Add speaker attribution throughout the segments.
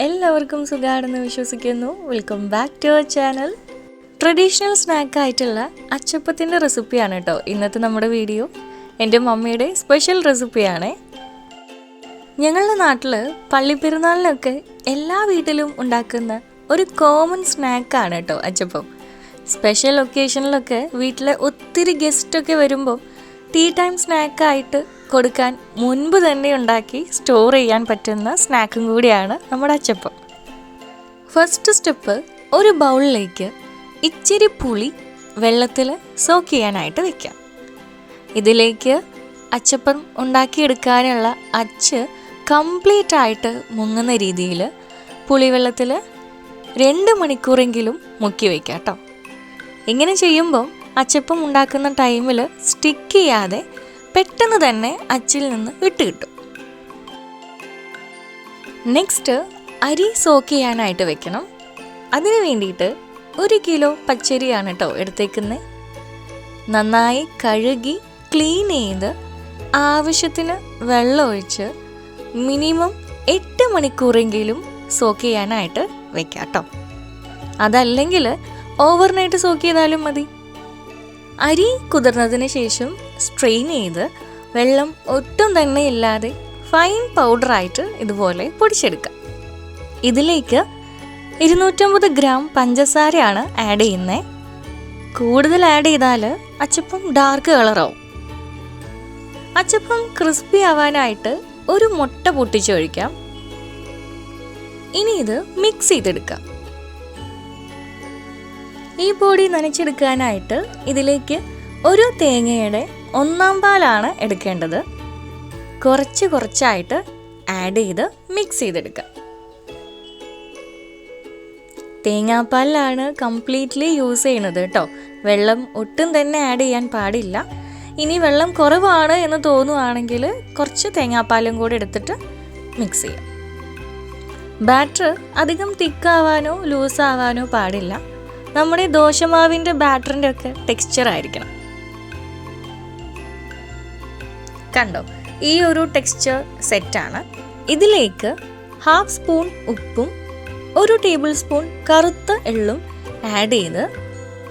Speaker 1: എല്ലാവർക്കും സുഖമാണെന്ന് വിശ്വസിക്കുന്നു. Welcome back to our channel. Traditional സ്നാക്കായിട്ടുള്ള അച്ചപ്പത്തിൻ്റെ റെസിപ്പിയാണ് കേട്ടോ ഇന്നത്തെ നമ്മുടെ വീഡിയോ. എൻ്റെ മമ്മിയുടെ സ്പെഷ്യൽ റെസിപ്പിയാണ്. ഞങ്ങളുടെ നാട്ടിൽ പള്ളിപ്പെരുന്നാളിനൊക്കെ എല്ലാ വീട്ടിലും ഉണ്ടാക്കുന്ന ഒരു കോമൺ സ്നാക്കാണ് കേട്ടോ അച്ചപ്പം. സ്പെഷ്യൽ ഒക്കേഷനിലൊക്കെ വീട്ടിലെ ഒത്തിരി ഗസ്റ്റൊക്കെ വരുമ്പോൾ ടീ ടൈം സ്നാക്കായിട്ട് കൊടുക്കാൻ മുൻപ് തന്നെ ഉണ്ടാക്കി സ്റ്റോർ ചെയ്യാൻ പറ്റുന്ന സ്നാക്കും കൂടിയാണ് നമ്മുടെ അച്ചപ്പം. ഫസ്റ്റ് സ്റ്റെപ്പ്, ഒരു ബൗളിലേക്ക് ഇച്ചിരി പുളി വെള്ളത്തിൽ സോക്ക് ചെയ്യാനായിട്ട് വെക്കാം. ഇതിലേക്ക് അച്ചപ്പം ഉണ്ടാക്കിയെടുക്കാനുള്ള അച്ച് കംപ്ലീറ്റ് ആയിട്ട് മുങ്ങുന്ന രീതിയിൽ പുളിവെള്ളത്തിൽ 2 മണിക്കൂറെങ്കിലും മുക്കി വയ്ക്കാം കേട്ടോ. ഇങ്ങനെ ചെയ്യുമ്പോൾ അച്ചപ്പം ഉണ്ടാക്കുന്ന ടൈമിൽ സ്റ്റിക്ക് ചെയ്യാതെ പെട്ടെന്ന് തന്നെ അച്ചിൽ നിന്ന് വിട്ട് കിട്ടും. നെക്സ്റ്റ്, അരി സോക്ക് ചെയ്യാനായിട്ട് വെക്കണം. അതിന് വേണ്ടിയിട്ട് 1 കിലോ പച്ചരിയാണ് കേട്ടോ എടുത്തേക്കുന്നത്. നന്നായി കഴുകി ക്ലീൻ ചെയ്ത് ആവശ്യത്തിന് വെള്ളം ഒഴിച്ച് മിനിമം 8 മണിക്കൂറെങ്കിലും സോക്ക് ചെയ്യാനായിട്ട് വെക്കാം കേട്ടോ. അതല്ലെങ്കിൽ ഓവർനൈറ്റ് സോക്ക് ചെയ്താലും മതി. അരി കുതിർന്നതിന് ശേഷം സ്ട്രെയിൻ ചെയ്ത് വെള്ളം ഒട്ടും തന്നെ ഇല്ലാതെ ഫൈൻ പൗഡറായിട്ട് ഇതുപോലെ പൊടിച്ചെടുക്കാം. ഇതിലേക്ക് 250 ഗ്രാം പഞ്ചസാരയാണ് ആഡ് ചെയ്യുന്നത്. കൂടുതൽ ആഡ് ചെയ്താൽ അച്ചപ്പം ഡാർക്ക് കളറാവും. അച്ചപ്പം ക്രിസ്പി ആവാനായിട്ട് ഒരു മുട്ട പൊട്ടിച്ചൊഴിക്കാം. ഇനി ഇത് മിക്സ് ചെയ്തെടുക്കാം. ഈ പൊടി നനച്ചെടുക്കാനായിട്ട് ഇതിലേക്ക് ഒരു തേങ്ങയുടെ 1/4 പാലാണ് എടുക്കേണ്ടത്. കുറച്ചായിട്ട് ആഡ് ചെയ്ത് മിക്സ് ചെയ്തെടുക്കാം. തേങ്ങാപ്പാലാണ് കംപ്ലീറ്റ്ലി യൂസ് ചെയ്യുന്നത് കേട്ടോ. വെള്ളം ഒട്ടും തന്നെ ആഡ് ചെയ്യാൻ പാടില്ല. ഇനി വെള്ളം കുറവാണ് എന്ന് തോന്നുവാണെങ്കിൽ കുറച്ച് തേങ്ങാപ്പാലും കൂടി എടുത്തിട്ട് മിക്സ് ചെയ്യാം. ബാറ്റർ അധികം തിക്കാവാനോ ലൂസാവാനോ പാടില്ല. നമ്മുടെ ദോശമാവിൻ്റെ ബാറ്ററിൻ്റെ ഒക്കെ ടെക്സ്ചർ ആയിരിക്കണം. കണ്ടോ, ഈ ഒരു ടെക്സ്ചർ സെറ്റാണ്. ഇതിലേക്ക് 1/2 സ്പൂൺ ഉപ്പും 1 ടേബിൾ സ്പൂൺ കറുത്ത എള്ളും ആഡ് ചെയ്ത്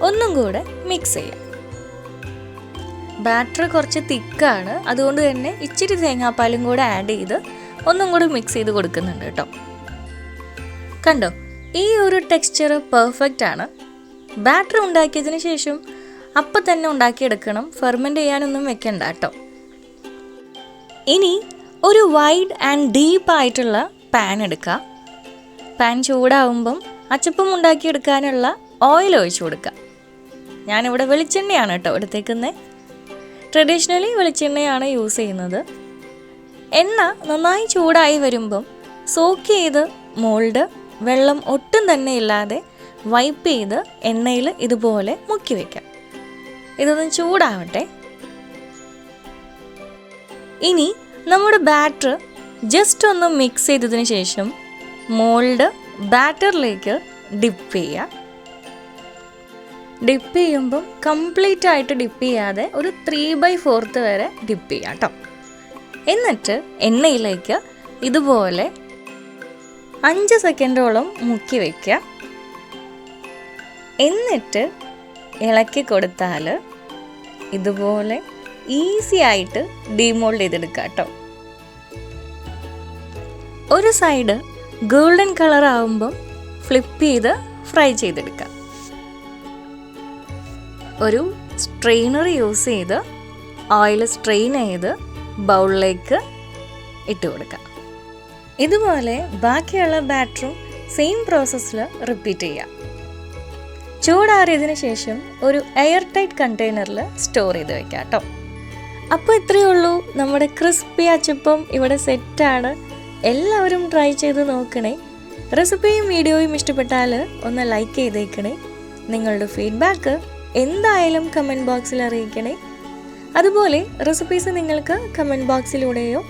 Speaker 1: ഒന്നും കൂടെ മിക്സ് ചെയ്യാം. ബാറ്റർ കുറച്ച് തിക്കാണ്, അതുകൊണ്ട് തന്നെ ഇച്ചിരി തേങ്ങാപ്പാലും കൂടെ ആഡ് ചെയ്ത് ഒന്നും കൂടെ മിക്സ് ചെയ്ത് കൊടുക്കുന്നുണ്ട് കേട്ടോ. കണ്ടോ, ഈ ഒരു ടെക്സ്ചർ പെർഫെക്റ്റ് ആണ്. ബാറ്റർ ഉണ്ടാക്കിയതിന് ശേഷം അപ്പം തന്നെ ഉണ്ടാക്കിയെടുക്കണം. ഫെർമെൻ്റ് ചെയ്യാനൊന്നും വെക്കണ്ട കേട്ടോ. ഇനി ഒരു വൈഡ് ആൻഡ് ഡീപ്പ് ആയിട്ടുള്ള പാൻ എടുക്കുക. പാൻ ചൂടാവുമ്പം അച്ചപ്പം ഉണ്ടാക്കിയെടുക്കാനുള്ള ഓയിൽ ഒഴിച്ചു കൊടുക്കുക. ഞാനിവിടെ വെളിച്ചെണ്ണയാണ് കേട്ടോ എടുത്തേക്കുന്നത്. ട്രഡീഷണലി വെളിച്ചെണ്ണയാണ് യൂസ് ചെയ്യുന്നത്. എണ്ണ നന്നായി ചൂടായി വരുമ്പം സോക്ക് ചെയ്ത് മോൾഡ് വെള്ളം ഒട്ടും തന്നെ ഇല്ലാതെ വൈപ്പ് ചെയ്ത് എണ്ണയിൽ ഇതുപോലെ മുക്കി വയ്ക്കാം. ഇതൊന്ന് ചൂടാവട്ടെ. ഇനി നമ്മുടെ ബാറ്റർ ജസ്റ്റ് ഒന്ന് മിക്സ് ചെയ്തതിന് ശേഷം മോൾഡ് ബാറ്ററിലേക്ക് ഡിപ്പ് ചെയ്യുക. ഡിപ്പ് ചെയ്യുമ്പം കംപ്ലീറ്റ് ആയിട്ട് ഡിപ്പ് ചെയ്യാതെ ഒരു 3/4 വരെ ഡിപ്പ് ചെയ്യാം കേട്ടോ. എന്നിട്ട് എണ്ണയിലേക്ക് ഇതുപോലെ 5 സെക്കൻഡോളം മുക്കി വയ്ക്കുക. എന്നിട്ട് ഇളക്കി കൊടുത്താൽ ഇതുപോലെ ഈസി ആയിട്ട് ഡീമോൾഡ് ചെയ്തെടുക്കാം കേട്ടോ. ഒരു സൈഡ് ഗോൾഡൻ കളർ ആവുമ്പം ഫ്ലിപ്പ് ചെയ്ത് ഫ്രൈ ചെയ്തെടുക്കാം. ഒരു സ്ട്രെയിനർ യൂസ് ചെയ്ത് ഓയിൽ സ്ട്രെയിൻ ചെയ്ത് ബൗളിലേക്ക് ഇട്ട് കൊടുക്കാം. ഇതുപോലെ ബാക്കിയുള്ള ബാറ്ററും സെയിം പ്രോസസ്സിൽ റിപ്പീറ്റ് ചെയ്യാം. ചൂടാറിയതിന് ശേഷം ഒരു എയർ ടൈറ്റ് കണ്ടെയ്നറിൽ സ്റ്റോർ ചെയ്ത് വെക്കാം കേട്ടോ. അപ്പോൾ ഇത്രയേ ഉള്ളൂ, നമ്മുടെ ക്രിസ്പി അച്ചപ്പം ഇവിടെ സെറ്റാണ്. എല്ലാവരും ട്രൈ ചെയ്ത് നോക്കണേ. റെസിപ്പിയും വീഡിയോയും ഇഷ്ടപ്പെട്ടാൽ ഒന്ന് ലൈക്ക് ചെയ്തേക്കണേ. നിങ്ങളുടെ ഫീഡ്ബാക്ക് എന്തായാലും കമൻറ്റ് ബോക്സിൽ അറിയിക്കണേ. അതുപോലെ റെസിപ്പീസ് നിങ്ങൾക്ക് കമൻറ്റ് ബോക്സിലൂടെയോ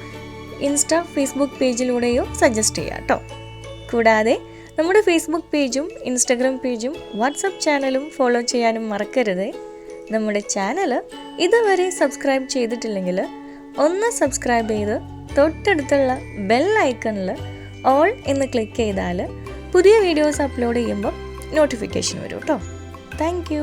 Speaker 1: ഫേസ്ബുക്ക് പേജിലൂടെയോ സജസ്റ്റ് ചെയ്യാം കേട്ടോ. കൂടാതെ നമ്മുടെ ഫേസ്ബുക്ക് പേജും ഇൻസ്റ്റഗ്രാം പേജും വാട്സപ്പ് ചാനലും ഫോളോ ചെയ്യാനും മറക്കരുത്. നമ്മുടെ ചാനൽ ഇതുവരെ സബ്സ്ക്രൈബ് ചെയ്തിട്ടില്ലെങ്കിൽ ഒന്ന് സബ്സ്ക്രൈബ് ചെയ്ത് തൊട്ടടുത്തുള്ള ബെൽ ഐക്കണിൽ ഓൾ എന്ന് ക്ലിക്ക് ചെയ്താൽ പുതിയ വീഡിയോസ് അപ്ലോഡ് ചെയ്യുമ്പോൾ നോട്ടിഫിക്കേഷൻ വരും കേട്ടോ. താങ്ക്